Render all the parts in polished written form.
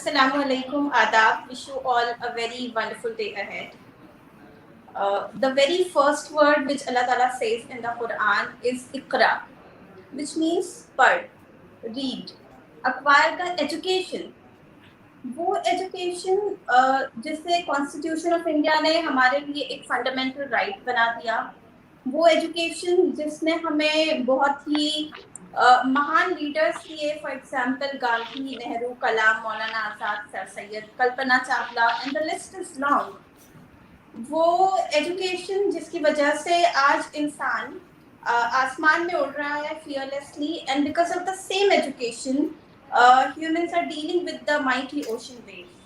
Assalamu alaikum, adab. Wish you all a very wonderful day ahead. The very first word which Allah Ta'ala says in the Quran is Iqra, which means पढ़, read, acquire the education. वो education जिसे constitution of India ने हमारे लिए एक fundamental right बना दिया, वो एजुकेशन जिसने हमें बहुत ही महान लीडर्स दिए, for example Gandhi, Nehru, Kalam, Maulana Azad, sir Syed, Kalpana Chawla, and the list is long. वो एजुकेशन जिसकी वजह से आज इंसान आसमान में उड़ रहा है fearlessly, and because of the same education humans are dealing with the mighty ocean waves.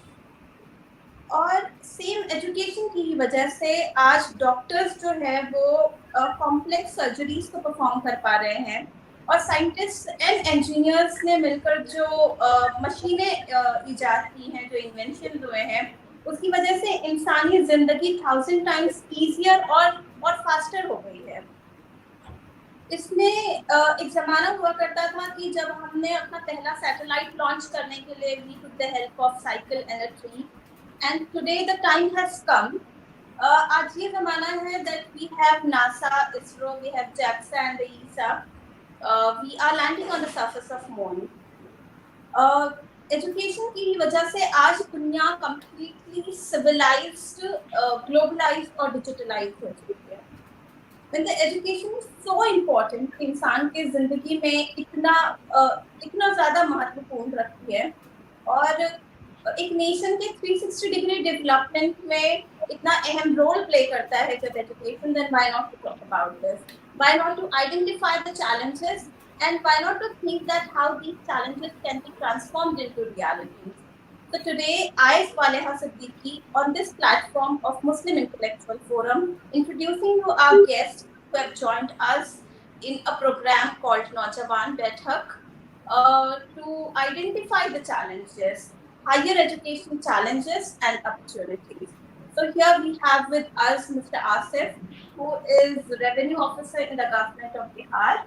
और सेम एजुकेशन की ही वजह से आज डॉक्टर्स जो है वो कॉम्प्लेक्स सर्जरीज को परफॉर्म कर पा रहे हैं, और साइंटिस्ट एंड इंजीनियर्स ने मिलकर जो मशीनें इजाद की हैं, जो इन्वेंशन हुए हैं, उसकी वजह से इंसानी ज़िंदगी 1000 टाइम्स ईजियर और फास्टर हो गई है। इसमें एक ज़माना हुआ करता था कि जब हमने अपना पहला सैटेलाइट लॉन्च करने के लिए we took the help of cycle and a tree, and today the time has come. आज ये ज़माना है that we have NASA, ISRO, we have JAXA and the ESA, we are landing on the surface of moon. Education की वजह से आज दुनिया completely civilised, globalised और डिजिटलाइज्ड हो चुकी है। When the education is so important, इंसान के ज़िंदगी में इतना ज़्यादा महत्वपूर्ण रखती है, और एक नेशन के 360 डिग्री डेवलपमेंट में इतना अहम रोल प्ले करता है जब education, then why not to talk about this? Why not to identify the challenges, and why not to think that how these challenges can be transformed into reality? So today, I, Saleha Siddiqui, on this platform of Muslim Intellectual Forum, introducing you our guests who have joined us in a program called Naujawan Baithak to identify the challenges, higher education challenges and opportunities. So here we have with us Mr. Asif, who is Revenue Officer in the Government of Bihar.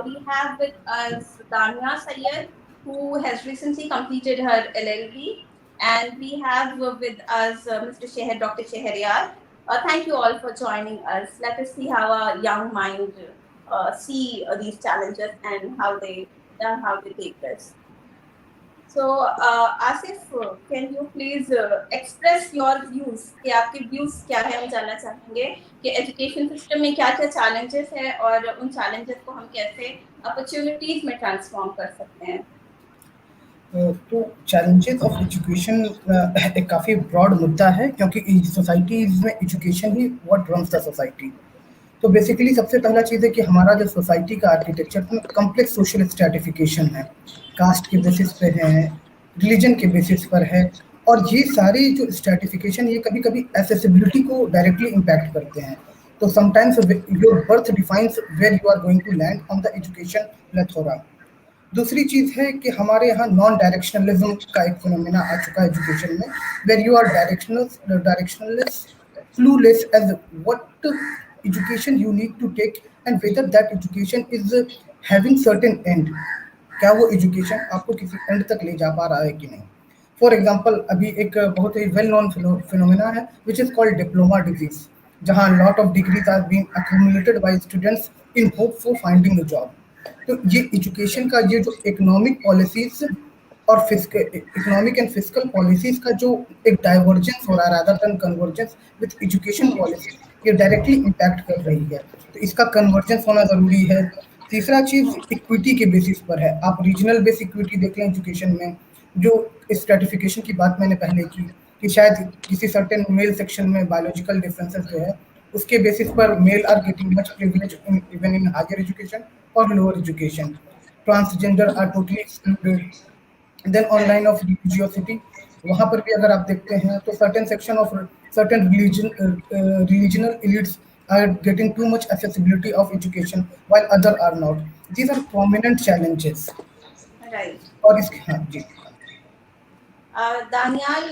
We have with us Dania Syed, who has recently completed her LLB, and we have with us Mr. Dr. Shehryar. Thank you all for joining us. Let us see how a young mind see these challenges and how they take this. So Asif, can you please express your views? कि आपके views क्या है, हम जानना चाहेंगे कि education system में क्या क्या challenges हैं और उन challenges को हम कैसे opportunities में transform कर सकते हैं। तो चैलेंजेस ऑफ एजुकेशन एक काफ़ी ब्रॉड मुद्दा है, क्योंकि सोसाइटीज़ में education he what runs the society. तो बेसिकली सबसे पहला चीज़ है कि हमारा जो सोसाइटी का आर्किटेक्चर कम्प्लेक्स सोशल स्ट्रेटिफिकेशन है, कास्ट के बेसिस पे है, रिलीजन के बेसिस पर है, और ये सारी जो स्ट्रेटिफिकेशन ये कभी कभी एसेसिबिलिटी को डायरेक्टली इम्पैक्ट करते हैं। तो sometimes your birth defines where you are going to land on the education plethora. दूसरी चीज़ है कि हमारे यहाँ नॉन डायरेक्शनलिज्म का एक फिनोमेना आ चुका है एजुकेशन में, where you are directionless, clueless as what education you need to take and whether that education is having certain end, क्या वो एजुकेशन आपको किसी एंड तक ले जा पा रहा है कि नहीं। फॉर एग्जाम्पल, अभी एक बहुत ही वेल नोन फिनोमेना है which is called diploma disease, जहाँ lot of degrees are being accumulated by students in hope for finding a job. तो ये एजुकेशन का ये जो इकोनॉमिक पॉलिसीज और इकोनॉमिक एंड फिजिकल पॉलिसीज का जो एक डाइवर्जेंस हो रहा है rather than convergence with education policy, ये डायरेक्टली इम्पैक्ट कर रही है। तो इसका कन्वर्जेंस होना ज़रूरी है। तीसरा चीज़ इक्विटी के बेसिस पर है। आप रीजनल बेस इक्विटी देख लें एजुकेशन में, जो स्ट्रेटिफिकेशन की बात मैंने पहले की कि शायद किसी सर्टेन मेल सेक्शन में बायोलॉजिकल डिफरेंसेस जो है उसके बेसिस पर male are getting much privilege even in higher education और lower education. Transgender are totally excluded. Then online of religiosity, वहाँ पर भी अगर आप देखते हैं तो certain section of certain religional elites are getting too much accessibility of education while other are not. These are prominent challenges. Right. और इसके हाँ जी दानियाल,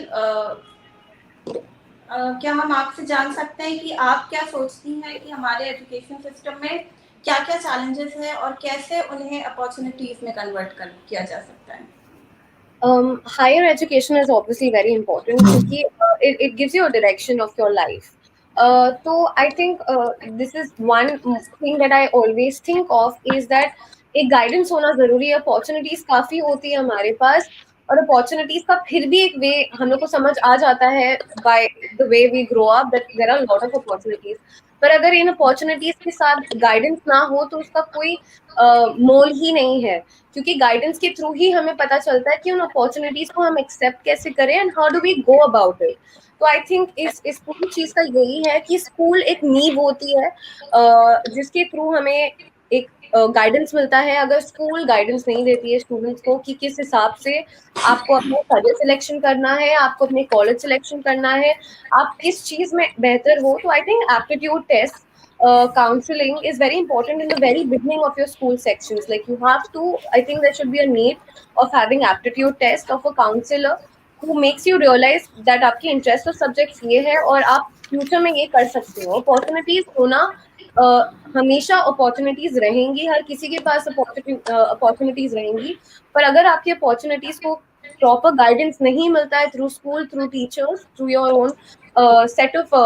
क्या हम आपसे जान सकते हैं कि आप क्या सोचती हैं कि हमारे एजुकेशन सिस्टम में क्या क्या चैलेंजेस हैं और कैसे उन्हें अपॉर्चुनिटीज में कन्वर्ट किया जा सकता है? Higher education is obviously very important क्योंकि it gives you a direction of your life. So I think this is one thing that I always think of is that एक guidance होना जरूरी है. Opportunities काफी होती है हमारे पास और opportunities का फिर भी एक way हम लोग को समझ आ जाता है by the way we grow up that there are a lot of opportunities. पर अगर इन opportunities के साथ guidance ना हो तो उसका कोई मोल ही नहीं है क्योंकि गाइडेंस के थ्रू ही हमें पता चलता है कि उन अपॉर्चुनिटीज को हम एक्सेप्ट कैसे करें and how do we go about it. तो आई थिंक इस पूरी चीज का यही है कि स्कूल एक नींव होती है जिसके थ्रू हमें एक गाइडेंस मिलता है. अगर स्कूल गाइडेंस नहीं देती है स्टूडेंट्स को कि किस हिसाब से आपको अपना करियर सिलेक्शन करना है, आपको अपने कॉलेज सिलेक्शन करना है, आप किस चीज में बेहतर हो, तो I think aptitude test counseling is very important in the very beginning of your school sections. Like you have to, I think there should be a need of having aptitude test of a counselor who makes you realize that आपकी interest of subjects ये है और आप future में ये कर सकते हो. Opportunities होना हमेशा opportunities रहेंगी, हर किसी के पास opportunities रहेंगी, पर अगर आपकी opportunities को proper guidance नहीं मिलता है through school, through teachers, through your own set of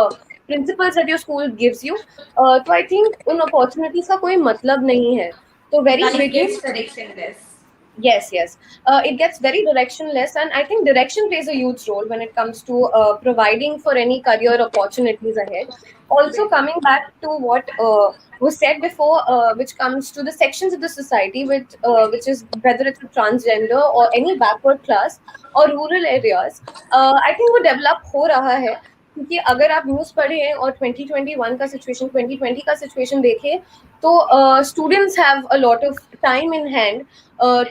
principles that your school gives you, तो I think उन opportunities का कोई मतलब नहीं है. तो very beginning directionless. Yes. It gets very directionless, and I think direction plays a huge role when it comes to providing for any career opportunities ahead. Also, coming back to what was said before, which comes to the sections of the society, which is whether it's a transgender or any backward class or rural areas, I think वो develop हो रहा है. क्योंकि अगर आप news पढ़े हैं और 2021 का सिचुएशन 2020 का सिचुएशन देखें तो students have a lot of time in hand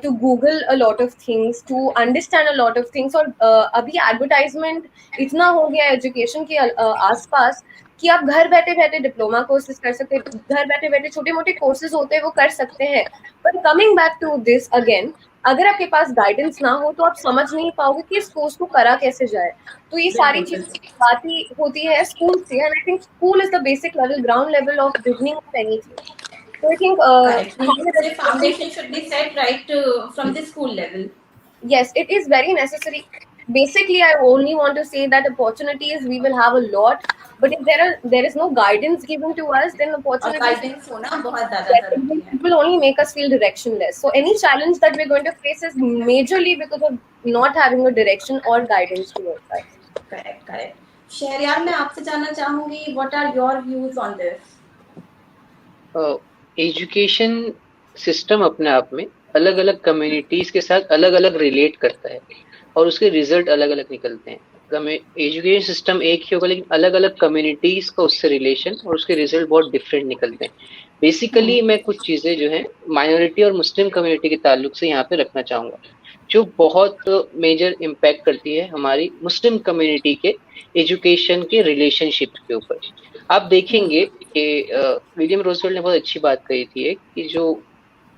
to Google a lot of things, to understand a lot of things. और अभी एडवर्टाइजमेंट इतना हो गया एजुकेशन के आसपास कि आप घर बैठे बैठे डिप्लोमा कोर्सेज कर सकते हैं, घर बैठे बैठे छोटे मोटे कोर्सेज होते हैं वो कर सकते हैं. पर coming back to this again, अगर आपके पास गाइडेंस ना हो तो आप समझ नहीं पाओगे कि इस कोर्स को करा कैसे जाए. तो ये सारी चीजें बात ही होती है स्कूल से, and I think school is the basic level, ground level of beginning of anything. So I think the foundation should be set right from the school level. Yes, it is very necessary. Basically, I only want to say that opportunities we will have a lot, but if there is no guidance given to us, then opportunities guidance होना बहुत ज़्यादा ज़रूरी है. It will only make us feel directionless. So any challenge that we're going to face is majorly because of not having a direction or guidance towards us. Correct. Shahryar, मैं आपसे जानना चाहूँगी, what are your views on this? Education system अपने आप में अलग अलग communities के साथ अलग अलग रिलेट करता है और उसके रिजल्ट अलग अलग निकलते हैं. एजुकेशन सिस्टम एक ही होगा लेकिन अलग अलग कम्युनिटीज का उससे रिलेशन और उसके रिजल्ट बहुत डिफरेंट निकलते हैं. बेसिकली मैं कुछ चीज़ें जो हैं माइनॉरिटी और मुस्लिम कम्युनिटी के ताल्लुक से यहाँ पे रखना चाहूँगा जो बहुत मेजर इम्पैक्ट करती है हमारी मुस्लिम कम्युनिटी के एजुकेशन के रिलेशनशिप के ऊपर. आप देखेंगे कि विलियम रोजवेल्ट ने बहुत अच्छी बात कही थी कि जो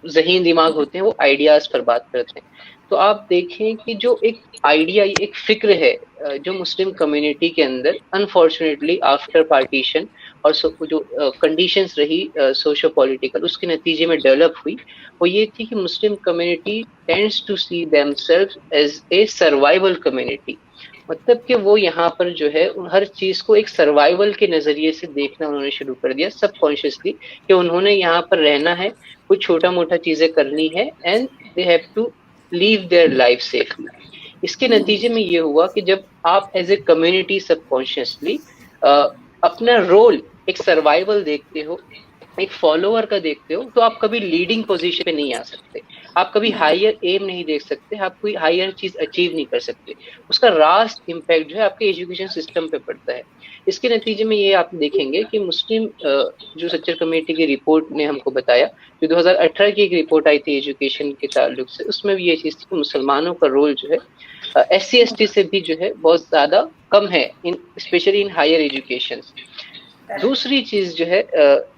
ज़हीन दिमाग होते हैं वो आइडियाज़ पर बात करते हैं. तो आप देखें कि जो एक आइडिया, एक फिक्र है जो मुस्लिम कम्युनिटी के अंदर अनफॉर्चुनेटली आफ्टर पार्टीशन और जो कंडीशंस रही सोशो पॉलिटिकल उसके नतीजे में डेवलप हुई, वो ये थी कि Muslim community tends to see themselves as a survival community. मतलब कि वो यहाँ पर जो है हर चीज़ को एक सर्वाइवल के नज़रिए से देखना उन्होंने शुरू कर दिया सबकॉन्शियसली कि उन्होंने यहाँ पर रहना है, कुछ छोटा मोटा चीज़ें करनी है and they have to live their life safely. इसके नतीजे में ये हुआ कि जब आप एज ए कम्युनिटी सबकॉन्शियसली अपना रोल एक सर्वाइवल देखते हो, एक फॉलोअर का देखते हो, तो आप कभी लीडिंग पोजीशन पे नहीं आ सकते, आप कभी हायर एम नहीं देख सकते, आप कोई हायर चीज अचीव नहीं कर सकते. उसका रास्ट इम्पैक्ट जो है आपके एजुकेशन सिस्टम पे पड़ता है. इसके नतीजे में ये आप देखेंगे कि मुस्लिम जो सच्चर कमेटी की रिपोर्ट ने हमको बताया, जो 2018 की एक रिपोर्ट आई थी एजुकेशन के ताल्लुक से, उसमें भी ये चीज़ थी कि मुसलमानों का रोल जो है SC ST से भी जो है बहुत ज़्यादा कम है इन स्पेशली इन हायर एजुकेशन. दूसरी चीज जो है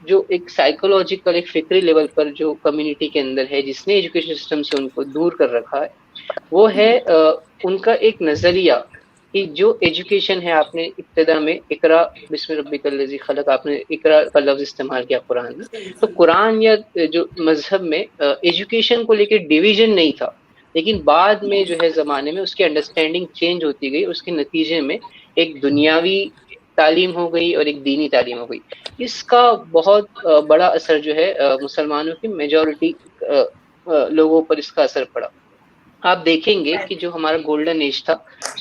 जो एक साइकोलॉजिकल एक फिक्री लेवल पर जो कम्युनिटी के अंदर है जिसने एजुकेशन सिस्टम से उनको दूर कर रखा है, वो है उनका एक नजरिया कि जो एजुकेशन है, आपने इब्तिदा में इकरा बिस्मि रब्बिकल लज़ी खलक, आपने इकरा का लफ्ज इस्तेमाल किया कुरान में. तो कुरान या जो मजहब में एजुकेशन को लेकर डिवीजन नहीं था, लेकिन बाद में जो है ज़माने में उसकी अंडरस्टैंडिंग चेंज होती गई, उसके नतीजे में एक दुनियावी तालीम हो गई और एक दीनी तालीम हो गई। इसका बहुत बड़ा असर जो है मुसलमानों की मेजॉरिटी लोगों पर इसका असर पड़ा। आप देखेंगे कि जो हमारा गोल्डन एज था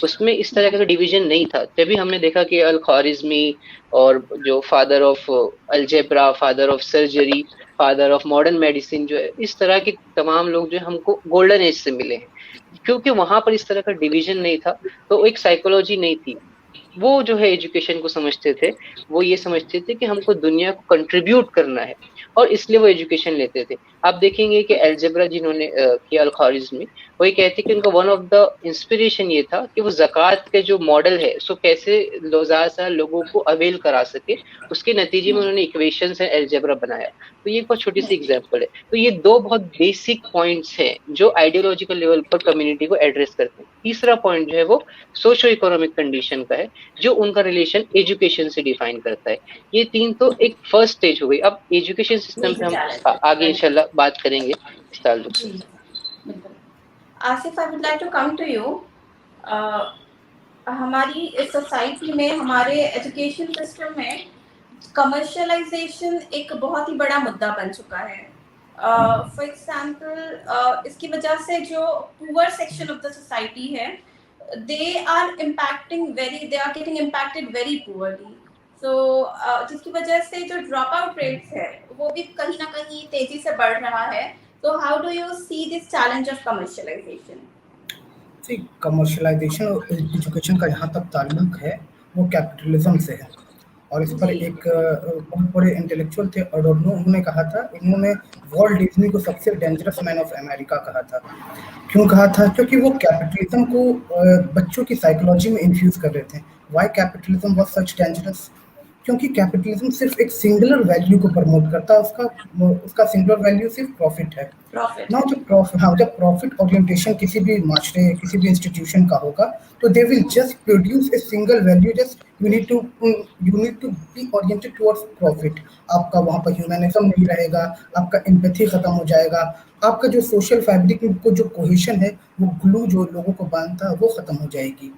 उसमें इस तरह का डिवीजन नहीं था। तभी हमने देखा कि अल ख्वारिज़मी और जो father of algebra, father of surgery, father of modern medicine जो है, इस तरह के तमाम लोग जो हमको गोल्डन एज से मिले हैं, क्योंकि वहां पर इस तरह का डिवीजन नहीं था, तो एक साइकोलॉजी नहीं थी। वो जो है एजुकेशन को समझते थे, वो ये समझते थे कि हमको दुनिया को कंट्रीब्यूट करना है और इसलिए वो एजुकेशन लेते थे। आप देखेंगे कि अलजेब्रा जिन्होंने किया अल ख्वारिज़मी, वो ये कहते कि उनका वन ऑफ द इंस्पिरेशन ये था कि वो ज़कात के जो मॉडल है उसको कैसे ज़्यादा लोगों को अवेल करा सके, उसके नतीजे में उन्होंने इक्वेशंस है अलजेब्रा बनाया। तो ये एक बहुत छोटी सी एग्जांपल है। तो ये दो बहुत बेसिक पॉइंट्स हैं जो आइडियोलॉजिकल लेवल पर कम्युनिटी को एड्रेस करते हैं। तीसरा पॉइंट जो है वो सोशो इकोनॉमिक कंडीशन का है, जो उनका रिलेशन एजुकेशन से डिफाइन करता है। ये तीन तो एक फर्स्ट स्टेज हो गई। अब एजुकेशन सिस्टम पे हम आगे इंशाल्लाह बात करेंगे इस ताल्लुक। Asif, I would like to come to you. हमारी इस सोसाइटी में, हमारे एजुकेशन सिस्टम में कमर्शियलाइजेशन एक बहुत ही बड़ा मुद्दा बन चुका है। फॉर एग्जाम्पल, इसकी वजह से जो poor section of the society है, they are getting impacted very poorly. So जिसकी वजह से जो ड्रॉप आउट रेट्स है वो भी कहीं ना कहीं तेजी से बढ़ रहा है। So how do you see this challenge of commercialization? See, commercialisation और एजुकेशन का यहाँ तक ताल्लुक है वो कैपिटलिज्म से है। और इस पर एक बहुत बड़े इंटेलेक्चुअल थे अडोर्नो, उन्होंने कहा था, इन्होंने वॉल्ट डिज्नी को सबसे डेंजरस मैन ऑफ अमेरिका कहा था। क्यों कहा था? क्योंकि वो कैपिटलिज्म को बच्चों की साइकोलॉजी में इन्फ्यूज कर रहे थे। Why capitalism was such dangerous? क्योंकि कैपिटलिज्म सिर्फ एक सिंगुलर वैल्यू को प्रमोट करता है, उसका सिंगुलर वैल्यू सिर्फ प्रॉफिट है। ना जब प्रॉफिट ओरिएंटेशन किसी भी माशरे, किसी भी इंस्टीट्यूशन का होगा, तो they will just produce a single value, just you need to be oriented towards profit. आपका वहाँ पर ह्यूमनिज्म नहीं रहेगा, आपका एम्पैथी खत्म हो जाएगा, आपका जो सोशल फैब्रिक को जो कोहेशन है, वो ग्लू जो लोगों को बांधता है, वो खत्म हो जाएगी।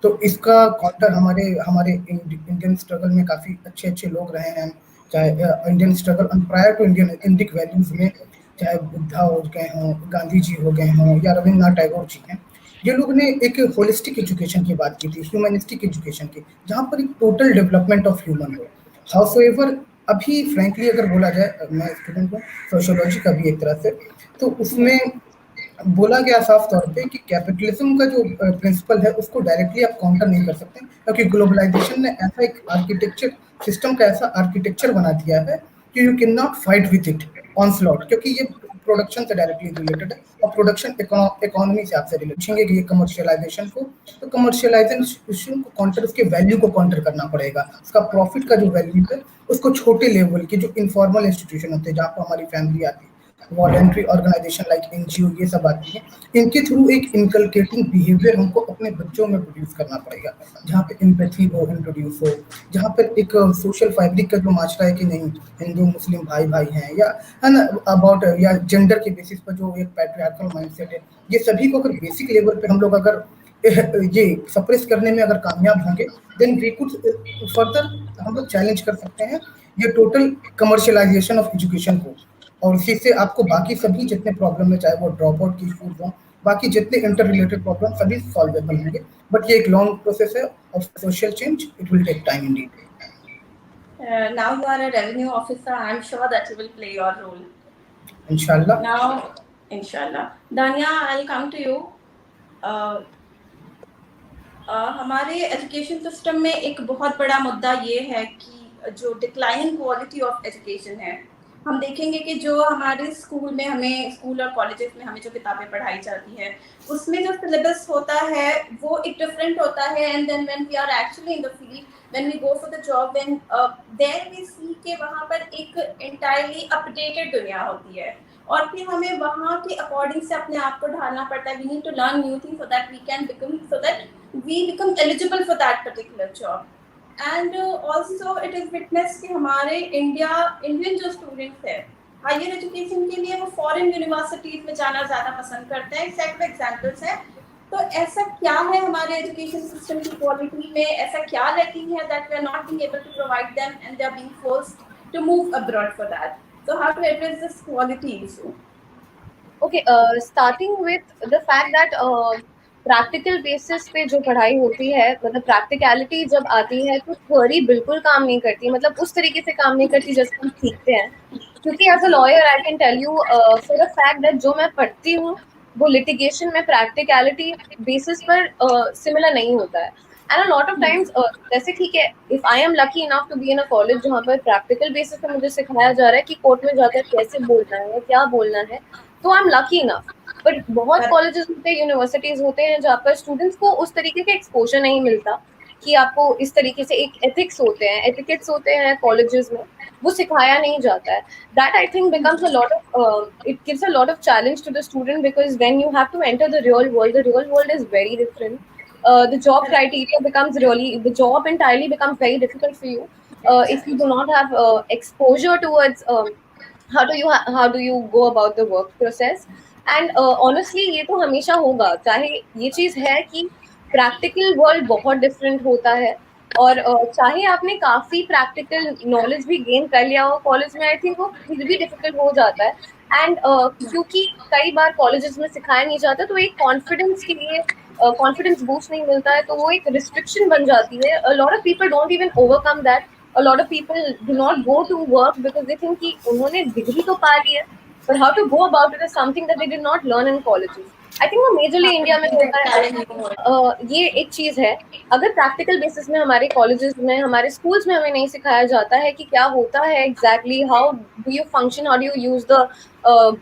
तो इसका काउंटर हमारे इंडियन स्ट्रगल में काफ़ी अच्छे लोग रहे हैं, चाहे Indian struggle prior to Indic values में, चाहे बुद्धा हो गए हों, गांधी जी हो गए हों, या रविंद्रनाथ टैगोर जी हैं। ये लोग ने एक होलिस्टिक एजुकेशन की बात की थी, ह्यूमनिस्टिक एजुकेशन की, जहाँ पर एक टोटल डेवलपमेंट ऑफ ह्यूमन हो। हाउसएवर अभी फ्रैंकली अगर बोला जाए, मैं स्टूडेंट हूँ सोशियोलॉजी का भी एक तरह से, तो उसमें बोला गया साफ तौर पे कि कैपिटलिज्म का जो प्रिंसिपल है उसको डायरेक्टली आप काउंटर नहीं कर सकते, क्योंकि ग्लोबलाइजेशन ने ऐसा एक आर्किटेक्चर सिस्टम का ऐसा आर्किटेक्चर बना दिया है कि you can not fight with it onslaught, क्योंकि ये प्रोडक्शन से डायरेक्टली रिलेटेड है और प्रोडक्शन इकोनॉमी से आपसे रिलेटेड। पूछेंगे कि ये कमर्शियलाइजेशन को, तो कमर्शियलाइजेशन को काउंटर, उसके वैल्यू को काउंटर करना पड़ेगा। उसका प्रॉफिट का जो वैल्यू है उसको छोटे लेवल के जो इनफॉर्मल इंस्टीट्यूशन होते हैं, जहाँ पर हमारी फैमिली आती है, वॉलंटरी ऑर्गेनाइजेशन लाइक एनजीओ, ये सब आती है, इनके थ्रू एक इनकलकेटिंग बिहेवियर हमको अपने बच्चों में प्रोड्यूस करना पड़ेगा, जहाँ पे एम्पैथी हो, इंट्रोड्यूस हो, जहाँ पर एक सोशल फैब्रिक का जो माशरा है कि नहीं हिंदू मुस्लिम भाई भाई हैं, या है ना अबाउट, या जेंडर के बेसिस पर जो एक पैट्रियार्कल माइंडसेट है, ये सभी को अगर बेसिक लेवल पे हम लोग अगर ये सप्रेस करने में अगर कामयाब होंगे, देन वी कुड फर्दर हम लोग चैलेंज कर सकते हैं ये टोटल कमर्शियलाइजेशन ऑफ एजुकेशन को। और इसी से आपको बाकी सभी जितने प्रॉब्लम है, चाहे वो ड्रॉप आउट की इशूज हों, बाकी जितने इंटर रिलेटेड प्रॉब्लम, सभी सॉल्वेबल होंगे। बट ये एक लॉन्ग प्रोसेस है of social change, it will take time indeed. Now you are a revenue officer. I am sure that you will play your role. Inshallah. Now, inshallah. Dania, I'll come to you. हमारे education system में एक बहुत बड़ा मुद्दा ये है कि जो डिक्लाइनिंग क्वालिटी ऑफ एजुकेशन है, हम देखेंगे कि जो हमारे स्कूल में, हमें स्कूल और कॉलेजेस में हमें जो किताबें पढ़ाई जाती है, उसमें जो सिलेबस होता है वो एक डिफरेंट होता है। And then when we are actually in the field, when we go for the job, when there we see के वहाँ पर एक एंटायरली अपडेटेड दुनिया होती है, और फिर हमें वहाँ के अकॉर्डिंग से अपने आप को ढालना पड़ता है। We need to learn new things so that we can become, so that we become eligible for that particular job. And also it is witness कि हमारे इंडियन जो स्टूडेंट्स है, हायर एजुकेशन के लिए वो फॉरेन यूनिवर्सिटीज में जाना ज़्यादा पसंद करते हैं। सैकड़ों एग्जाम्पल्स हैं। तो ऐसा क्या है हमारे एजुकेशन सिस्टम की क्वालिटी में, ऐसा क्या लैकिंग है that we are not being able to provide them and they are being forced to move abroad for that? So how to address this quality issue? Okay, starting with the fact that practical basis पे जो पढ़ाई होती है, मतलब practicality जब आती है तो थ्योरी बिल्कुल काम नहीं करती, मतलब उस तरीके से काम नहीं करती जैसे हम सीखते हैं। क्योंकि as a lawyer I can tell you for a fact that जो मैं पढ़ती हूँ वो लिटिगेशन में प्रैक्टिकलिटी बेसिस पर सिमिलर नहीं होता है। And a lot of times जैसे ठीक है, if I am lucky enough to be in a college जहाँ पर प्रैक्टिकल बेसिस पे मुझे सिखाया जा रहा है कि कोर्ट में जाकर कैसे बोलना है, क्या बोलना है, तो आई एम लकी इनफ। बट बहुत कॉलेजेस होते हैं, यूनिवर्सिटीज होते हैं जहाँ पर स्टूडेंट्स को उस तरीके का एक्सपोजर नहीं मिलता कि आपको इस तरीके से, एक एथिक्स होते हैं, एटिकेट्स होते हैं कॉलेजेस में, वो सिखाया नहीं जाता है। That I think becomes a lot of it gives a lot of challenge to the student, because when you have to enter the real world is very different. The job criteria becomes really, the job entirely becomes very difficult for you if you do not have exposure towards how do you go about the work process. And honestly ये तो हमेशा होगा, चाहे ये चीज है कि practical world बहुत डिफरेंट होता है, और चाहे आपने काफी प्रैक्टिकल नॉलेज भी गेन कर लिया हो कॉलेज में, आई थिंक वो फिर भी डिफिकल्ट हो जाता है। एंड क्योंकि कई बार कॉलेजेस में सिखाया नहीं जाता, तो एक कॉन्फिडेंस के लिए कॉन्फिडेंस बूस्ट नहीं मिलता है, तो वो एक रिस्ट्रिक्शन बन जाती है। अ lot of people don't even overcome that. A lot of people do not go to work because they think कि उन्होंने डिग्री तो पा ली है, but how to go about it is something that they did not learn in colleges. I think वो majorly India में होता है। ये एक चीज है। अगर प्रैक्टिकल बेसिस में हमारे कॉलेजेस में, हमारे स्कूल्स में हमें नहीं सिखाया जाता है कि क्या होता है exactly, how do you function, how do you use the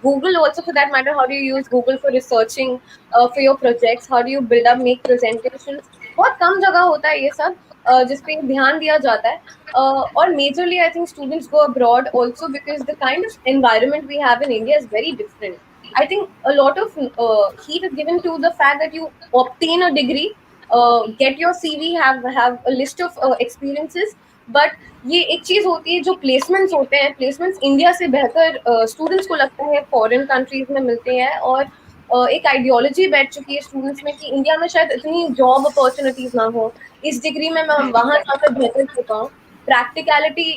Google also for that matter, how do you use Google for researching for your projects, how do you build up, make presentations, बहुत कम जगह होता है ये सब जिस पे ध्यान दिया जाता है। और majorly I think students go abroad also because the kind of environment we have in India is very different. I think a lot of heat is given to the fact that you obtain a degree, get your CV, have a list of experiences, but ये एक चीज होती है जो placements होते हैं, placements India से बेहतर स्टूडेंट्स को लगता है फॉरेन कंट्रीज में मिलते हैं। और एक आइडियोलॉजी बैठ चुकी है स्टूडेंट्स में कि इंडिया में शायद इतनी जॉब अपॉर्चुनिटीज ना हो, इस डिग्री में मैं वहां जाकर बेहतर कर पाऊँ। प्रैक्टिकलिटी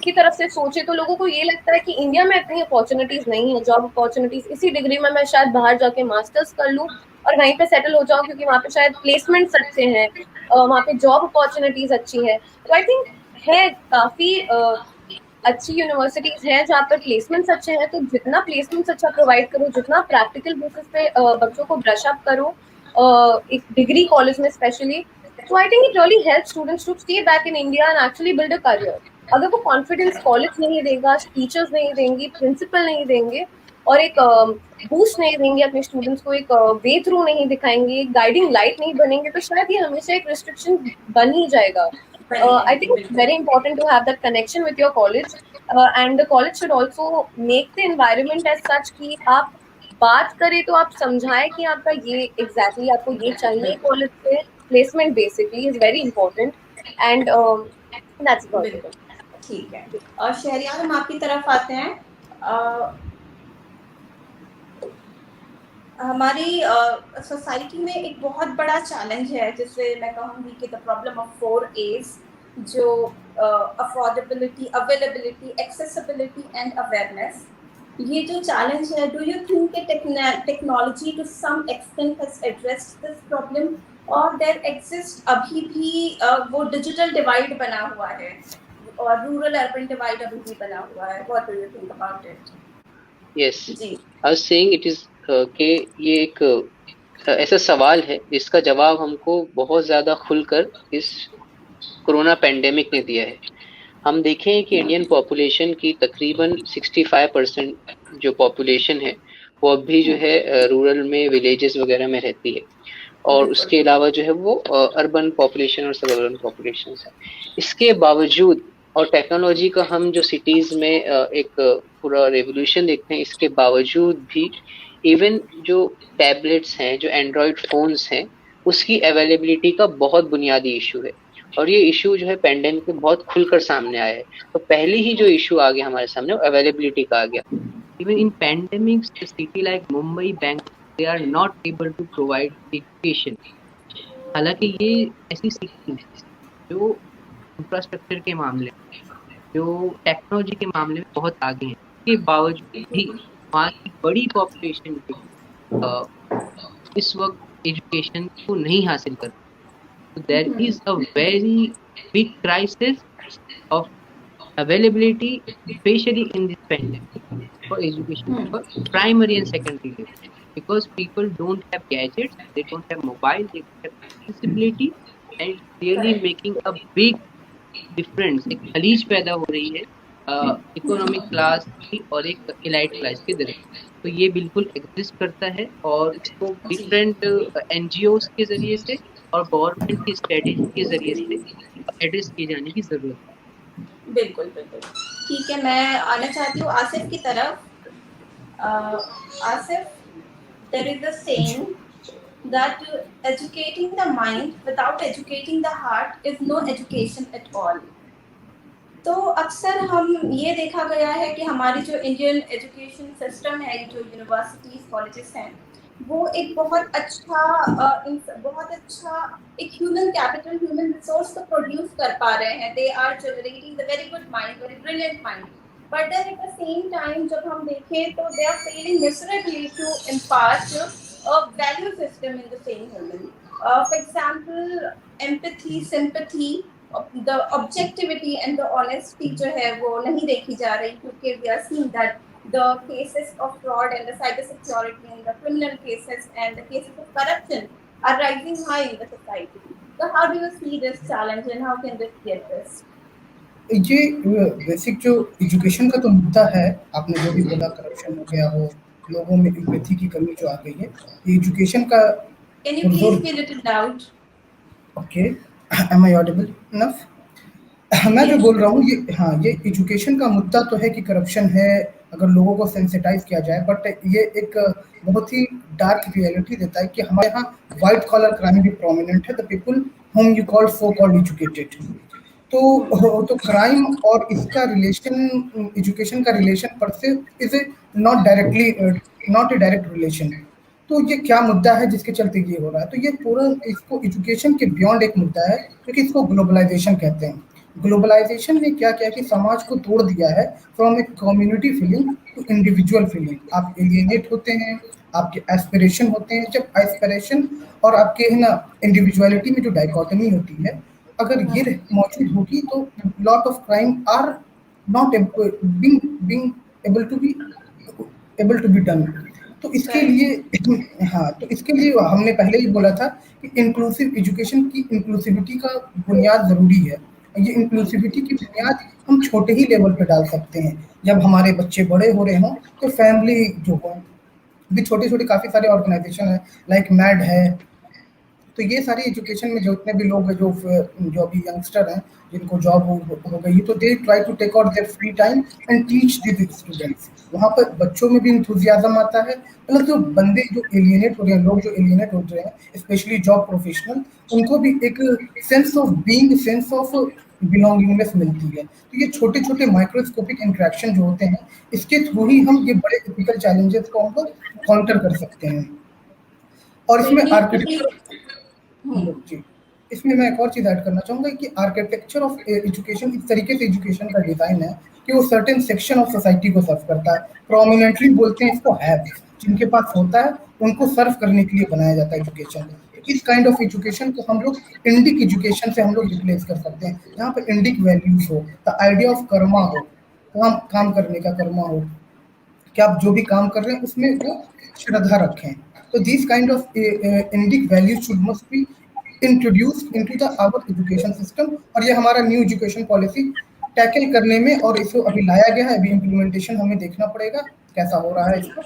की तरफ से सोचे तो लोगों को ये लगता है कि इंडिया में इतनी अपॉर्चुनिटीज नहीं है, जॉब अपॉर्चुनिटीज, इसी डिग्री में मैं शायद बाहर जाके मास्टर्स कर लूँ और वहीं पे सेटल हो जाऊँ, क्योंकि वहाँ पे शायद प्लेसमेंट्स अच्छे हैं, वहाँ पे जॉब अपॉर्चुनिटीज अच्छी है। तो आई थिंक है काफी अच्छी यूनिवर्सिटीज हैं जहाँ पर प्लेसमेंट्स अच्छे हैं, तो जितना प्लेसमेंट्स अच्छा प्रोवाइड करो, जितना प्रैक्टिकल बेसिस पे बच्चों को ब्रश अप करो एक डिग्री कॉलेज में specially, so I think it really helps students to stay back in India and actually build a career. अगर वो कॉन्फिडेंस कॉलेज नहीं देगा, टीचर्स नहीं देंगी, प्रिंसिपल नहीं देंगे, और एक बूस्ट नहीं देंगे अपने स्टूडेंट्स को, एक वे थ्रू नहीं दिखाएंगे, गाइडिंग लाइट नहीं बनेंगे, तो शायद ये हमेशा एक रिस्ट्रिक्शन बन ही जाएगा। I think it's very important to have that connection with your college, and the college should also make the environment as such कि आप बात करें तो आप समझाएं कि आपका ये exactly आपको ये चाहिए कॉलेज से। Placement basically is very important, and that's about it. ठीक है। और शहरियार, हम आपकी तरफ आते हैं। हमारी सोसाइटी में एक बहुत बड़ा चैलेंज है जिसे मैं कहूँगी कि द प्रॉब्लम ऑफ 4 A's, जो affordability, availability, accessibility and awareness. ये जो चैलेंज है, डू यू थिंक कि technology to some extent has addressed this problem, और देयर एग्जिस्ट अभी भी वो डिजिटल डिवाइड बना हुआ है और रूरल अर्बन डिवाइड अभी भी बना हुआ है? What do you think about it? Yes, I was saying it is कि ये एक ऐसा सवाल है जिसका जवाब हमको बहुत ज़्यादा खुलकर इस कोरोना पेंडेमिक ने दिया है। हम देखें कि इंडियन पॉपुलेशन की तकरीबन 65% जो पॉपुलेशन है वो अभी जो है रूरल में, विलेजेस वगैरह में रहती है, और उसके अलावा जो है वो अर्बन पॉपुलेशन और सबअर्बन पॉपुलेशन है। इसके बावजूद, और टेक्नोलॉजी का हम जो सिटीज़ में एक पूरा रेवोल्यूशन देखते हैं, इसके बावजूद भी इवन जो टैबलेट्स हैं, जो एंड्रॉयड फ़ोन्स हैं, उसकी अवेलेबिलिटी का बहुत बुनियादी इशू है। और ये इशू जो है पेंडेमिक में बहुत खुलकर सामने आया है। तो पहले ही जो इशू आ गया हमारे सामने वो अवेलेबिलिटी का आ गया। Even in pandemics city like Mumbai, bank, they are not able to provide education. हालांकि ये ऐसी सिटी जो इंफ्रास्ट्रक्चर के मामले में, जो टेक्नोलॉजी के मामले में बहुत आगे हैं, के बावजूद भी वहाँ की बड़ी पॉपुलेशन इस वक्त एजुकेशन को नहीं हासिल कर। So there is a very big crisis of availability, especially in this pandemic, for education, for primary and secondary level, because people don't have gadgets, they don't have mobile, they don't have accessibility, and it's really making a big difference. एक खलीज पैदा हो रही है economic class की और एक elite class के दरमियान। तो ये बिल्कुल एग्जिस्ट करता है और इसको डिफरेंट एनजीओज के जरिए से और गवर्नमेंट की स्ट्रेटेजी के जरिए से एड्रेस किए जाने की जरूरत है। बिल्कुल बिल्कुल ठीक है। मैं आना चाहती हूँ आसिफ की तरफ। Asif, there is a saying that educating the mind without educating the heart is no education at all. तो अक्सर हम ये देखा गया है कि हमारी जो इंडियन एजुकेशन सिस्टम है, जो यूनिवर्सिटीज कॉलेजेस हैं, वो एक बहुत अच्छा एक ह्यूमन कैपिटल, ह्यूमन रिसोर्स को प्रोड्यूस कर पा रहे हैं। They are generating the very good mind, very brilliant mind, but then at the same time जब हम देखें तो they are failing miserably to impart a value system in the same human. For example empathy, sympathy, the objectivity and the honesty जो है वो नहीं देखी जा रही, क्योंकि we are seeing that the cases of fraud and the cyber security and the criminal cases and the cases of corruption are rising high in the society. So how do you see this challenge and how can this be addressed? ये basic जो education का तो मुद्दा है, आपने जो भी बोला, करप्शन हो गया हो, लोगों में एम्पैथी की कमी जो आ गई है, ये एजुकेशन का। Can you please be a little loud? Okay, am I audible enough? मैं जो बोल रहा हूँ ये, हाँ, ये एजुकेशन का मुद्दा तो है कि करप्शन है, अगर लोगों को सेंसिटाइज किया जाए, बट ये एक बहुत ही डार्क रियलिटी देता है कि हमारे यहाँ वाइट कॉलर क्राइम भी प्रोमिनेंट है, the people home you call so called educated. तो क्राइम और इसका रिलेशन, एजुकेशन का रिलेशन पर से is not a direct relation. तो ये क्या मुद्दा है जिसके चलते ये हो रहा है? तो ये पूरा इसको एजुकेशन के बियॉन्ड एक मुद्दा है, क्योंकि इसको ग्लोबलाइजेशन कहते हैं। ग्लोबलाइजेशन ने क्या किया कि समाज को तोड़ दिया है from a community feeling to individual feeling. आप एलिएनेट होते हैं, आपके एस्पिरेशन होते हैं। जब एस्पिरेशन और आपके है ना इंडिविजुअलिटी में जो डाइकोटमी होती है, अगर ये मौजूद होगी तो lot of crime are not being able to be done. तो इसके लिए हाँ, तो इसके लिए हमने पहले ही बोला था कि इंक्लूसिव एजुकेशन की इंक्लूसिविटी का बुनियाद ज़रूरी है। ये इंक्लूसिविटी की बुनियाद हम छोटे ही लेवल पे डाल सकते हैं। जब हमारे बच्चे बड़े हो रहे हों तो फैमिली जो हो भी, छोटे-छोटे काफ़ी सारे ऑर्गेनाइजेशन है, लाइक मैड है, तो ये सारी एजुकेशन में जितने भी लोग हैं जो अभी यंगस्टर हैं जिनको जॉब हो गई, तो they try to take out their free time and teach this students. वहाँ पर बच्चों में भी इंथुजियाज्म आता है, मतलब जो बंदे जो एलियनेट हो रहे हैं, लोग जो एलियनेट हो रहे हैं, स्पेशली जॉब प्रोफेशनल, उनको भी एक sense of being, sense of belongingness मिलती है। तो ये छोटे छोटे माइक्रोस्कोपिक इंटरेक्शन जो होते हैं, इसके थ्रू ही हम ये बड़े टिपिकल चैलेंजेस को हम काउंटर कर सकते हैं। और इसमें आर्किटेक्चर जी, इसमें मैं एक और चीज़ ऐड करना चाहूँगा कि आर्किटेक्चर ऑफ एजुकेशन इस तरीके से एजुकेशन का डिज़ाइन है कि वो सर्टेन सेक्शन ऑफ सोसाइटी को सर्व करता है। प्रोमिनेंटली बोलते हैं इसको हैव, जिनके पास होता है उनको सर्व करने के लिए बनाया जाता है एजुकेशन। इस काइंड ऑफ एजुकेशन को हम लोग इंडिक एजुकेशन से हम लोग रिप्लेस कर सकते हैं, जहाँ पर इंडिक वैल्यूज हो, द आइडिया ऑफ कर्मा हो, काम करने का कर्मा हो, कि आप जो भी काम कर रहे हैं उसमें वो श्रद्धा रखें। तो this kind of Indic values should must be introduced into the our education system. और ये हमारा न्यू एजुकेशन पॉलिसी टैकल करने में, और इसको अभी लाया गया है, अभी इम्प्लीमेंटेशन हमें देखना पड़ेगा कैसा हो रहा है इसको।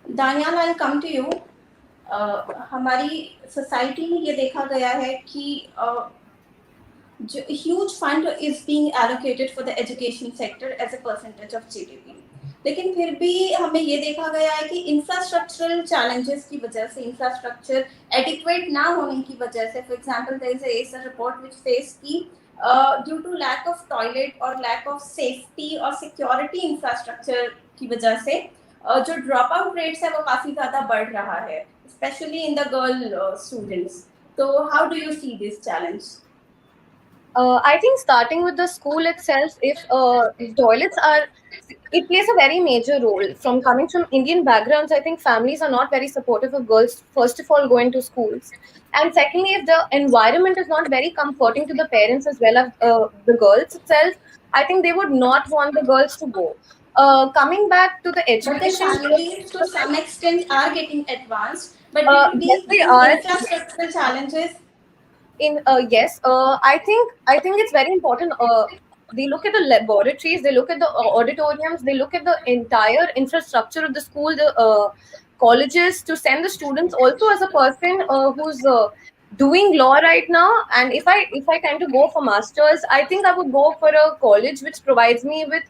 दानियाल, आई कम टू यू। हमारी सोसाइटी में ये देखा गया है कि huge fund is being allocated for the education sector as a percentage of GDP. लेकिन फिर भी हमें ये देखा गया है कि इंफ्रास्ट्रक्चरल चैलेंजेस की वजह से, इंफ्रास्ट्रक्चर एडिक्वेट ना होने की वजह से, for example there is a report which says कि due to lack of toilet और लैक ऑफ सेफ्टी और सिक्योरिटी इंफ्रास्ट्रक्चर की वजह से जो ड्रॉप आउट रेट्स है वो काफी ज्यादा बढ़ रहा है, specially in the girl students. तो how do you see this challenge? I think starting with the school itself, if toilets are, it plays a very major role. From coming from Indian backgrounds, I think families are not very supportive of girls, first of all, going to schools. And secondly, if the environment is not very comforting to the parents as well as the girls itself, I think they would not want the girls to go. Coming back to the But the education, families to some extent are getting advanced, but due to yes, they these are. infrastructural challenges, In yes, I think it's very important. They look at the laboratories, they look at the auditoriums, they look at the entire infrastructure of the school, the colleges, to send the students. Also, as a person who's doing law right now, and if I tend to go for masters, I think I would go for a college which provides me with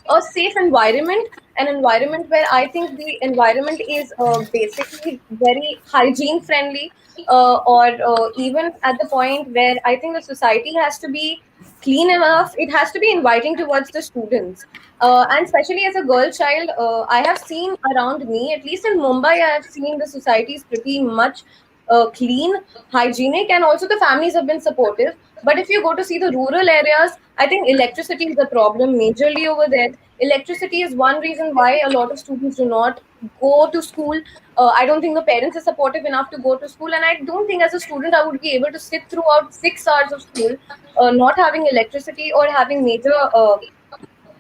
a safe environment, an environment where I think the environment is basically very hygiene friendly, or even at the point where I think the society has to be clean enough, it has to be inviting towards the students. And especially as a girl child, I have seen around me, at least in Mumbai, I have seen the society is pretty much clean, hygienic, and also the families have been supportive. But if you go to see the rural areas, I think electricity is a problem majorly over there. Electricity is one reason why a lot of students do not go to school. I don't think the parents are supportive enough to go to school, and I don't think as a student I would be able to sit throughout 6 hours of school, not having electricity or having major,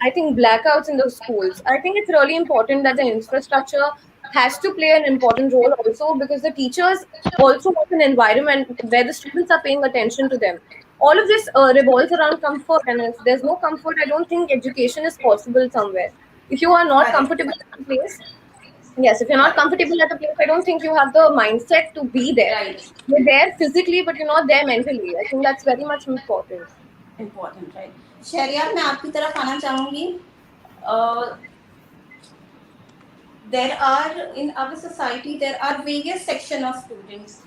I think, blackouts in the schools. I think it's really important that the infrastructure has to play an important role also, because the teachers also want an environment where the students are paying attention to them. All of this revolves around comfort, and if there's no comfort, I don't think education is possible somewhere. If you are not correct, comfortable at a place, yes, if you're not correct, comfortable at a place, I don't think you have the mindset to be there. right, You're there physically, but you're not there mentally. I think that's very much important. important, right. Shahriyar मैं आपकी तरफ आना चाहूंगी. uh, there are in our society there are various section of students.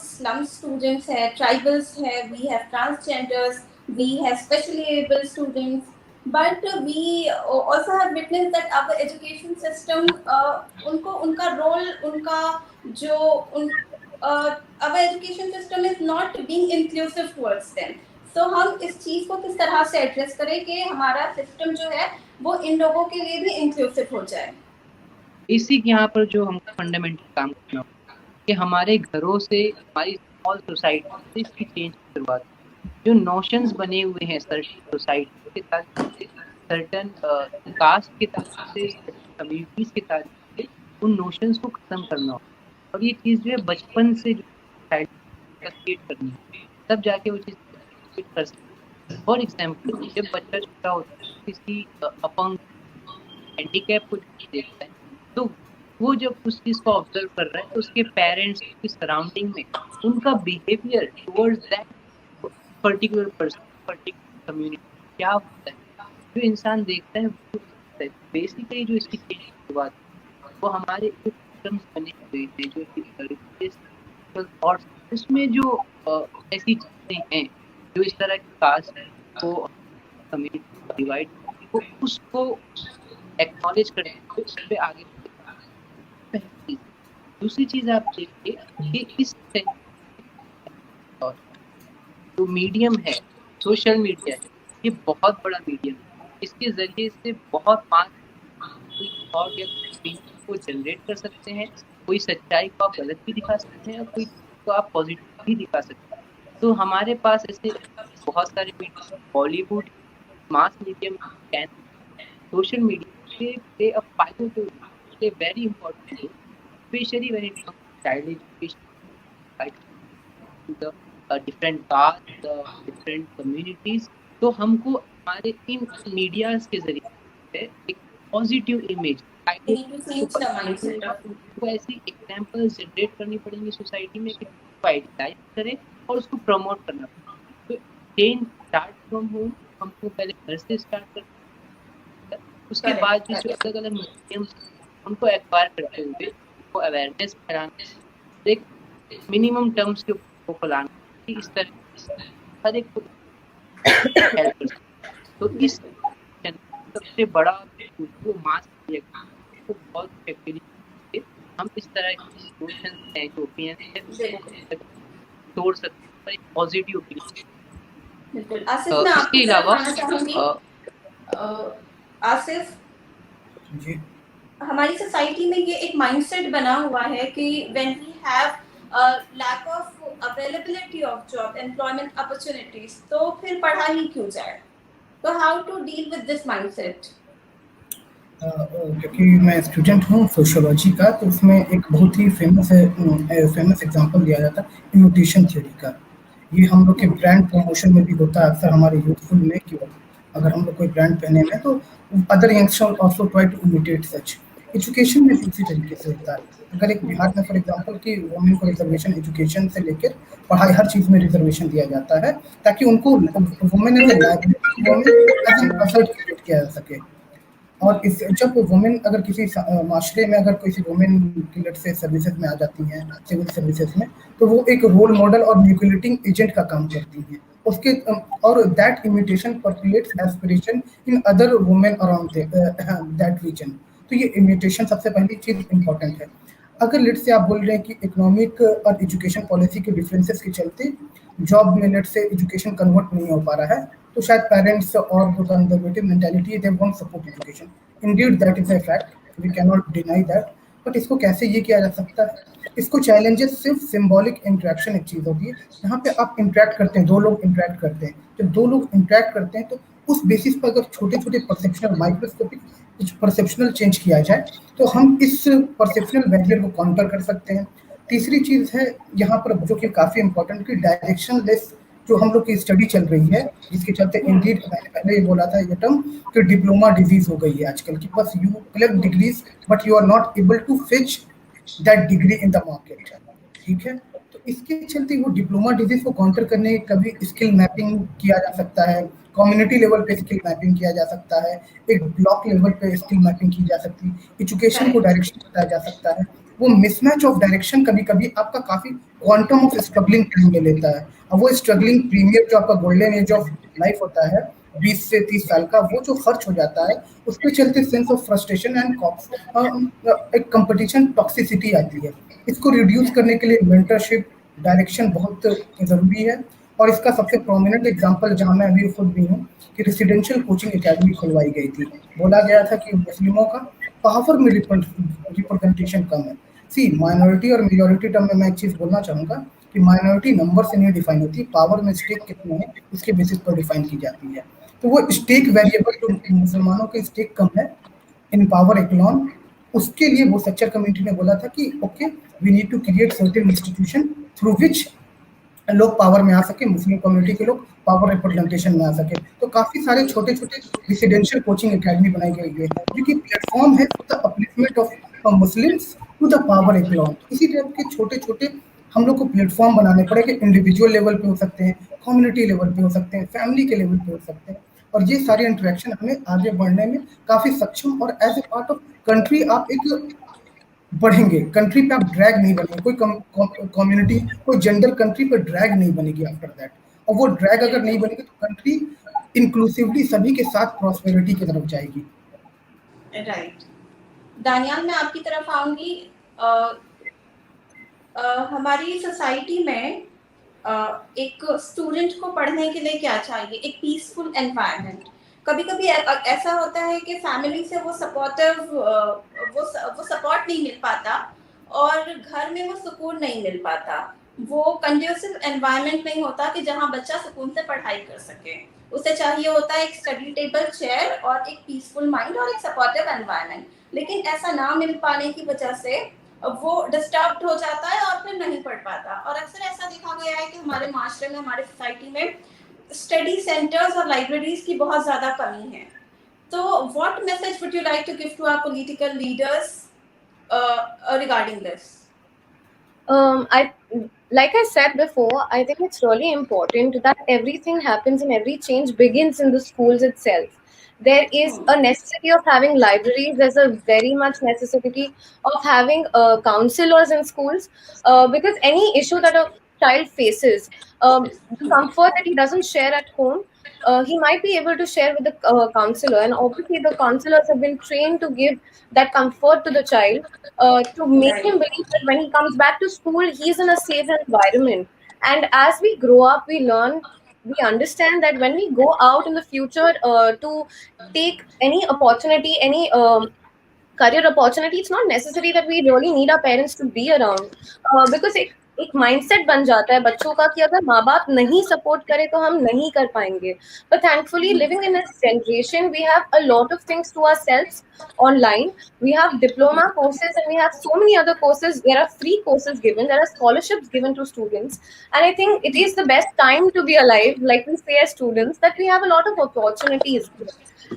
Slum students hai, tribals hai, we have transgenders, we have specially able students, but we also have witnessed that our education system उनको उनका role उनका जो our education system is not being inclusive towards them. So हम इस चीज को किस तरह से एड्रेस करें कि हमारा सिस्टम जो है वो इन लोगों के लिए भी इंक्लूसिव हो जाए. बेसिक यहाँ पर जो हमको फंडामेंटल काम करना होगा कि हमारे घरों से, हमारी स्मॉल सोसाइटी से इसकी चेंज की शुरुआत. जो नोशंस बने हुए हैं सर्टन सोसाइटी के तारीफ से, सर्टन कास्ट के तारीफ से, कम्युनिटीज के तारीफ से, उन नोशंस को खत्म करना होगा. और ये चीज़ जो है बचपन से जो सोसाइटी क्रिएट करनी है, तब जाके वो चीज़ कर सकते. फॉर एग्जाम्पल, जब बच्चा छोटा होता है, किसी अपंग हैंडीकैप को देखता है, तो वो जब उस चीज़ को ऑब्जर्व कर रहा है तो उसके पेरेंट्स की सराउंडिंग में उनका behaviour towards that particular person, particular community क्या होता है, जो इंसान देखता है वो बेसिकली जो इसकी चेंज की शुरुआत वो हमारे जो सिस्टम्स बने हुए हैं, जो थॉट्स, उसमें जो ऐसी चीज़ें हैं जो इस तरह की कास्ट को कम्युनिटी डिवाइड को उसको एक्नॉलेज करते हुए उस पर आगे. दूसरी चीज आप देखिए कि इस जो मीडियम है, सोशल मीडिया है, ये बहुत बड़ा मीडियम है. इसके जरिए से बहुत मास थॉट या को जनरेट कर सकते हैं. कोई सच्चाई को आप गलत भी दिखा सकते हैं और कोई को आप पॉजिटिव भी दिखा सकते हैं. तो हमारे पास ऐसे बहुत सारे media, Bollywood, mass medium, social media play a pivotal, play very important role, especially when it comes to child education, right, to the different castes, the different communities. तो हमको हमारे इन मीडियाज के जरिए एक पॉजिटिव इमेज तो ऐसी एग्जाम्पल्स जनरेट करनी पड़ेंगी सोसाइटी में कि उसको आइडेंटिफाई करें और उसको प्रमोट करना पड़ेगा. तो चेंज स्टार्ट फ्रॉम होम, हमको पहले घर से स्टार्ट करना. उसके Correct, बाद भी जो correct. अलग अलग म्यूजियम्स उनको एक्वायर करते हुए उनको अवेयरनेस फैलाना, एक मिनिमम टर्म्स के ऊपर फैलाना कि इस तरह हर एक को हेल्प कर सकते। तो इस सबसे बड़ा जो मास को बहुत इफेक्टिवली हम इस तरह की इमोशंस हैं, जो ओपिनियंस है उसको तोड़ सकते हैं पॉजिटिव ओपिनियन। बिल्कुल। आसिफ, मैं आपकी इसके तरफ अलावा आना चाहूंगी। आसिफ, जी हमारी सोसाइटी में ये एक माइंडसेट बना हुआ है कि when we have lack of availability of job, employment opportunities, तो फिर पढ़ा ही क्यों जाए? तो how to deal with this mindset? क्योंकि मैं स्टूडेंट हूँ सोशियोलॉजी का, तो उसमें एक बहुत ही फेमस एग्जांपल दिया जाता है इमिटेशन थ्योरी का। ये हम लोग के ब्रांड प्रमोशन में भी होता है अक्सर हमारे यूथफुल में, कि अगर हम लोग कोई ब्रांड पहने हैं तो other youngster also try to imitate such. Education में इसी तरीके से होता है। अगर एक बिहार में फॉर एग्जांपल कि वुमेन को रिजर्वेशन एजुकेशन से लेकर पढ़ाई हर चीज़ में रिजर्वेशन दिया जाता है, ताकि उनको women as a liability, women as an asset create किया जा सके। और इस जब वुमेन अगर किसी माशरे में अगर किसी वुमेन की लेट से सर्विसेज में आ जाती हैं, सिविल सर्विसेज में, तो वो एक रोल मॉडल और मैनिपुलेटिंग एजेंट का काम करती हैं उसके, और that imitation percolates aspiration in other women around that region. तो ये इमिटेशन सबसे पहली चीज इंपॉर्टेंट है। अगर लेट से आप बोल रहे हैं कि इकोनॉमिक और एजुकेशन पॉलिसी के डिफरेंसेस के चलते जॉब में लेट से एजुकेशन कन्वर्ट नहीं हो पा रहा है, तो शायद पेरेंट्स और जो conservative mentality they won't support education. Indeed that is a fact, we can not deny that. But इसको कैसे ये किया जा सकता है? इसको चैलेंजेस सिर्फ सिंबॉलिक इंटरेक्शन एक चीज़ होती है, जहाँ पे आप इंटरेक्ट करते हैं, दो लोग इंटरेक्ट करते हैं। जब दो लोग इंटरेक्ट करते हैं तो उस बेसिस पर अगर छोटे छोटे परसेप्शनल माइक्रोस्कोपिक कुछ परसेप्शनल चेंज किया जाए तो हम इस परसेप्शनल बैरियर को काउंटर कर सकते हैं। तीसरी चीज़ है यहाँ पर जो कि काफ़ी इंपॉर्टेंट, कि डायरेक्शनलेस जो हम लोग की स्टडी चल रही है, जिसके चलते इंडीड मैंने पहले ही बोला था ये टर्म कि डिप्लोमा डिजीज हो गई है आजकल की। बस you collect degrees but you are not able to fetch that degree in the market. ठीक है, तो इसके चलते वो डिप्लोमा डिजीज को काउंटर करने कभी स्किल मैपिंग किया जा सकता है, कम्युनिटी लेवल पे स्किल मैपिंग किया जा सकता है, एक ब्लॉक लेवल पे स्किल मैपिंग की जा सकती है, एजुकेशन को डायरेक्शन बताया जा सकता है। वो मिसमैच ऑफ डायरेक्शन कभी कभी आपका काफी क्वांटम ऑफ स्ट्रगलिंग टाइम में लेता है, और वो स्ट्रगलिंग प्रीमियम जो आपका गोल्डन एज ऑफ लाइफ होता है 20 से 30 साल का, वो जो खर्च हो जाता है, उसके चलते सेंस ऑफ फ्रस्ट्रेशन एंड एक कंपटीशन टॉक्सिसिटी आती है। इसको रिड्यूस करने के लिए मेंटरशिप डायरेक्शन बहुत ज़रूरी है। और इसका सबसे प्रोमिनेंट एग्जांपल जहां मैं अभी खुद भी हूँ कि रेसिडेंशियल कोचिंग एकेडमी खुलवाई गई थी। बोला गया था कि मुस्लिमों का पावर में रिप्रेजेंटेशन कम है। सी माइनॉरिटी और मेजॉरिटी टर्म में मैं एक चीज़ बोलना चाहूँगा कि माइनॉरिटी नंबर से नहीं डिफाइन होती, पावर में स्टेक कितनी है उसके बेसिस पर डिफाइन की जाती है। तो वो स्टेक वेरिएबल जो मुसलमानों के स्टेक कम है इन पावर एक्लॉन, उसके लिए वो सच्चर कम्युनिटी ने बोला था कि okay we need to create certain institution through which लोग पावर में आ सके, मुस्लिम कम्युनिटी के लोग पावर रिप्रेजेंटेशन में आ सके। तो काफी सारे छोटे छोटे रेसिडेंशियल कोचिंग एकेडमी बनाई गई है जो कि प्लेटफॉर्म है for the upliftment of Muslims to the power echelon. इसी टाइप के छोटे छोटे हम लोग को प्लेटफॉर्म बनाने पड़ेंगे। इंडिविजुअल लेवल पे हो सकते हैं, कम्युनिटी लेवल पे हो सकते हैं, फैमिली के लेवल पे हो सकते हैं, और ये सारे इंटरेक्शन हमें आगे बढ़ने में काफी सक्षम, और as a part of country आप एक बढ़ेंगे। कंट्री पे आप ड्रैग नहीं बनेंगे, कोई कम्युनिटी कोई जेंडर कंट्री पे ड्रैग नहीं बनेगी आफ्टर दैट। और वो ड्रैग अगर नहीं बनेगी तो कंट्री इंक्लूसिवली सभी के साथ प्रॉस्पेरिटी की तरफ जाएगी। राइट। दानियाल, मैं आपकी तरफ आऊंगी। हमारी सोसाइटी में एक स्टूडेंट को पढ़ने के लिए क्या चाहिए? एक पीसफुल एनवायरनमेंट। कभी कभी ऐसा होता है कि फैमिली से वो सपोर्टिव वो सपोर्ट नहीं मिल पाता, और घर में वो सुकून नहीं मिल पाता, वो कंड्यूसिव एनवायरनमेंट नहीं होता कि जहाँ बच्चा सुकून से पढ़ाई कर सके। उसे चाहिए होता है एक स्टडी टेबल, चेयर और एक पीसफुल माइंड और एक सपोर्टिव एनवायरनमेंट। लेकिन ऐसा ना मिल पाने की वजह से वो डिस्टर्ब हो जाता है और फिर नहीं पढ़ पाता। और अक्सर ऐसा देखा गया है कि हमारे माशरे में, हमारे सोसाइटी में स्टडी सेंटर्स और लाइब्रेरीज की बहुत ज़्यादा कमी है। तो what message would you like to give to our political leaders regarding this? Like I said before, I think it's really important that everything happens and every change begins in the schools itself. there is a necessity of having libraries. There's a very much necessity of having counselors in schools, because any issue that a child faces, the comfort that he doesn't share at home, he might be able to share with the counselor. And obviously the counselors have been trained to give that comfort to the child, to make Right. him believe that when he comes back to school, he's in a safe environment. And as we grow up, we learn, we understand that when we go out in the future, to take any opportunity, any career opportunity, it's not necessary that we really need our parents to be around, because एक mindset बन जाता है बच्चों का कि अगर माँ बाप नहीं सपोर्ट करे तो हम नहीं कर पाएंगे. But thankfully, living in this generation, we have a lot of things to ourselves online. We have diploma courses and we have so many other courses. There are free courses given, there are scholarships given to students, and I think it is the best time to be alive, like we say as students, that we have a lot of opportunities.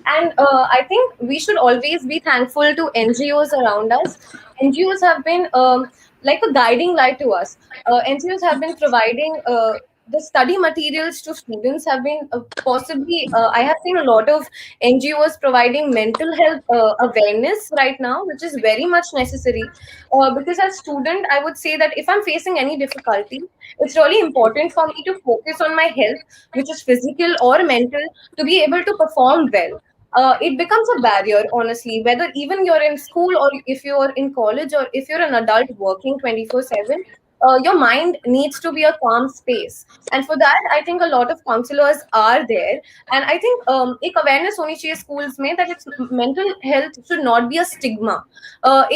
And I think we should always be thankful to NGOs around us. NGOs have been like a guiding light to us. NGOs have been providing the study materials to students, have been possibly, I have seen a lot of NGOs providing mental health awareness right now, which is very much necessary. Because as student, I would say that if I'm facing any difficulty, it's really important for me to focus on my health, which is physical or mental, to be able to perform well. It becomes a barrier, honestly, whether even you're in school or if you're in college or if you're an adult working 24/7. Your mind needs to be a calm space, and for that, I think a lot of counselors are there. And I think एक awareness होनी चाहिए schools में that it's mental health should not be a stigma.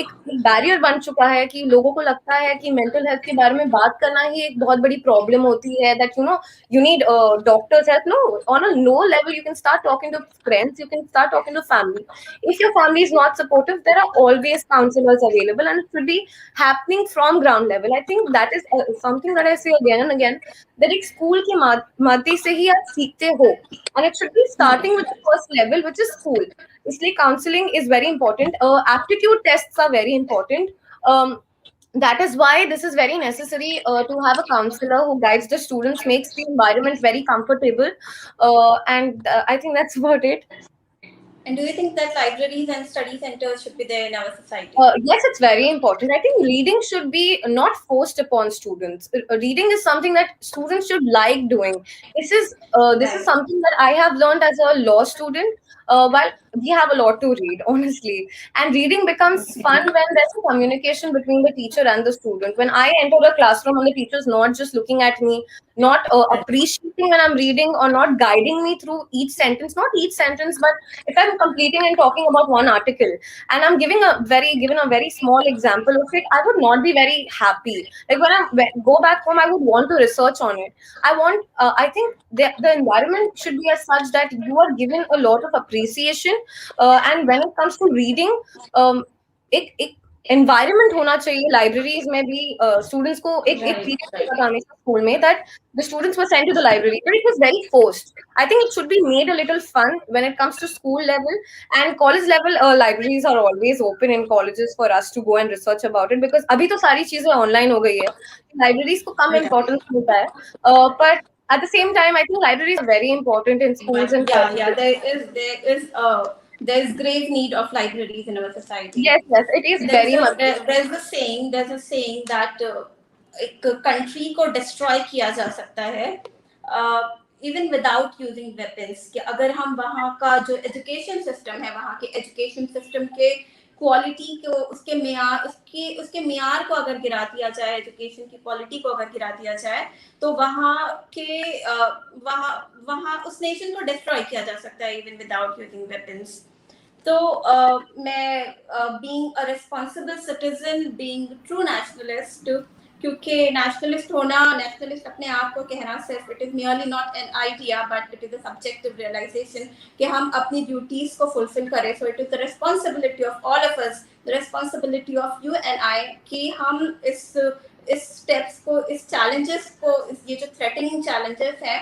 एक barrier बन चुका है कि लोगों को लगता है कि mental health के बारे में बात करना ही एक बहुत बड़ी problem होती है, that you need doctor's help. No, on a low level, you can start talking to friends, you can start talking to family. If your family is not supportive, there are always counselors available, and it should be happening from ground level. I think that is something that I say again and again, that एक school के माध्यम से ही आप सीखते हो, and it should be starting with the first level, which is school. इसलिए counseling is very important. Aptitude tests are very important. That is why this is very necessary, to have a counselor who guides the students, makes the environment very comfortable, and I think that's about it. And do you think that libraries and study centers should be there in our society? Yes, it's very important. I think reading should be not forced upon students. Reading is something that students should like doing. This is something that I have learned as a law student. While we have a lot to read, honestly, and reading becomes fun when there's a communication between the teacher and the student. When I enter the classroom and the teacher's not just looking at me, not appreciating when I'm reading, or not guiding me through each sentence, not each sentence, but if I'm completing and talking about one article and I'm given a very small example of it, I would not be very happy. Like when I go back home, I would want to research on it. I think the environment should be as such that you are given a lot of appreciation. And when it comes to reading, एक environment होना चाहिए libraries में भी, students को एक period था हमेशा school में that the students were sent to the library, but it was very forced. I think it should be made a little fun when it comes to school level and college level. Libraries are always open in colleges for us to go and research about it, because अभी तो सारी चीजें online हो गई है, libraries को कम importance मिलता है, but at the same time, I think libraries are very important in schools and colleges. There is grave need of libraries in our society. Yes, it is very much. There's a saying that एक country को destroy किया जा सकता है even without using weapons. कि अगर हम वहाँ का जो education system है, वहाँ के education system के क्वालिटी को, उसके मियार को अगर गिरा दिया जाए, एजुकेशन की क्वालिटी को अगर गिरा दिया जाए, तो वहाँ उस नेशन को डिस्ट्रॉय किया जा सकता है इवन विदाउट यूजिंग वेपन्स. तो मैं being a responsible citizen, being true nationalist, क्योंकि नेशनलिस्ट अपने आप को कहना सिर्फ it is merely not an idea but it is a subjective realisation कि हम अपनी ड्यूटीज को फुलफिल करें. So it is the responsibility of all of us, the responsibility of you and I, कि हम इस स्टेप्स को, इस चैलेंजेस को, ये जो थ्रेटनिंग चैलेंजेस हैं,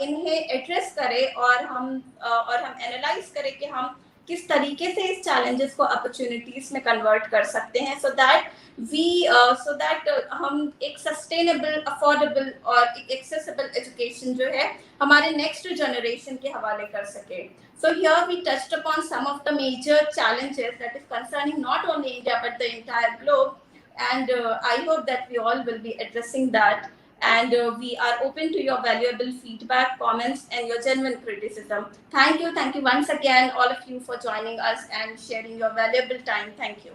इन्हें एड्रेस करें और हम एनालाइज करें कि हम किस तरीके से इस चैलेंजेस को अपॉर्चुनिटीज में कन्वर्ट कर सकते हैं, सो दैट हम एक सस्टेनेबल, अफोर्डेबल और एक एक्सेसिबल एजुकेशन जो है हमारे नेक्स्ट जनरेशन के हवाले कर सके. So here we touched upon some of the major challenges that is concerning not only India but the entire globe, and I hope that we all will be addressing that, and we are open to your valuable feedback, comments, and your genuine criticism. Thank you once again, all of you, for joining us and sharing your valuable time. Thank you.